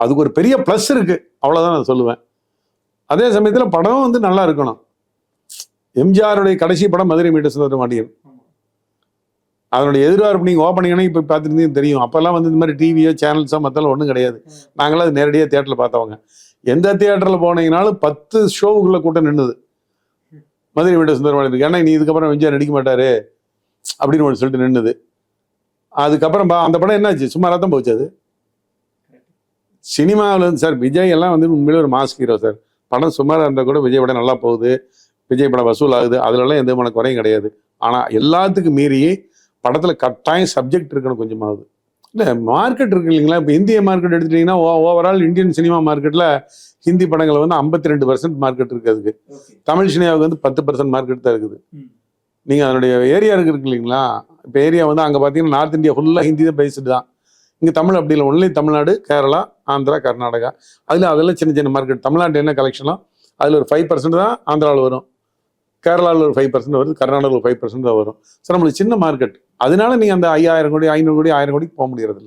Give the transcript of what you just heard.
அதுக்கு ஒரு பெரிய ப்ளஸ் இருக்கு, அவ்வளோதான் நான் சொல்லுவேன். அதே சமயத்தில் படம் வந்து நல்லா இருக்கணும். எம்ஜிஆருடைய கடைசி படம் மதுரை மீட்ட சுந்தர பாண்டியன். அதனுடைய எதிர்பார்ப்பு நீங்கள் ஓப்பனிங்னா இப்போ பார்த்துருந்தீங்கன்னு தெரியும். அப்போல்லாம் வந்து இந்த மாதிரி டிவியோ சேனல்ஸோ மற்றெல்லாம் ஒன்றும் கிடையாது. நாங்களாம் அது நேரடியாக தியேட்டரில் பார்த்தவங்க. எந்த தியேட்டரில் போனீங்கனாலும் 10 ஷோவுக்குள்ளே கூட்டம் நின்றுது மதுரை மீட்ட சுந்தர பாண்டியன். ஏன்னா நீ இதுக்கப்புறம் எம்ஜிஆர் நடிக்க மாட்டாரு அப்படின்னு ஒன்று சொல்லிட்டு நின்றுது. அதுக்கப்புறம் அந்த படம் என்னாச்சு, சும்மா ரத்தம் போச்சு. அது சினிமாவில் வந்து சார் விஜய் எல்லாம் வந்து உண்மையிலே ஒரு மாஸ் ஹீரோ சார். படம் சுமாராக இருந்தால் கூட விஜய் படம் நல்லா போகுது, விஜய் படம் வசூல் ஆகுது, அதுலலாம் எந்த மன குறையும் கிடையாது. ஆனால் எல்லாத்துக்கும் மீறி படத்தில் கட்டாயம் சப்ஜெக்ட் இருக்கணும் கொஞ்சமாவது. இல்லை மார்க்கெட் இருக்கு இல்லைங்களா? இப்போ இந்திய மார்க்கெட் எடுத்துட்டிங்கன்னா ஓவரால் இந்தியன் சினிமா மார்க்கெட்டில் ஹிந்தி படங்கள் வந்து 52% மார்க்கெட் இருக்குது. அதுக்கு தமிழ் சினிமாவுக்கு வந்து 10% மார்க்கெட் தான் இருக்குது. நீங்கள் அதனுடைய ஏரியா இருக்கு இல்லைங்களா? இப்போ ஏரியா வந்து அங்கே பார்த்தீங்கன்னா நார்த் இந்தியா ஃபுல்லாக ஹிந்தி தான் பேசிட்டு தான். இங்கே தமிழ் அப்படி இல்லை, ஒன்லி தமிழ்நாடு, கேரளா, ஆந்திரா, கர்நாடகா. அதெல்லாம் சின்ன சின்ன மார்க்கெட். தமிழ்நாட்டு என்ன கலெக்ஷனோ அதில் ஒரு 5% தான் ஆந்திராவில் வரும், கேரளாவில் ஒரு 5% வருது, கர்நாடகாவில் ஒரு 5% தான் வரும். ஸோ நம்மளுக்கு சின்ன மார்க்கெட். அதனால நீங்கள் அந்த 5000 கோடி 500 கோடி 1000 கோடிக்கு போக முடியறதில்ல.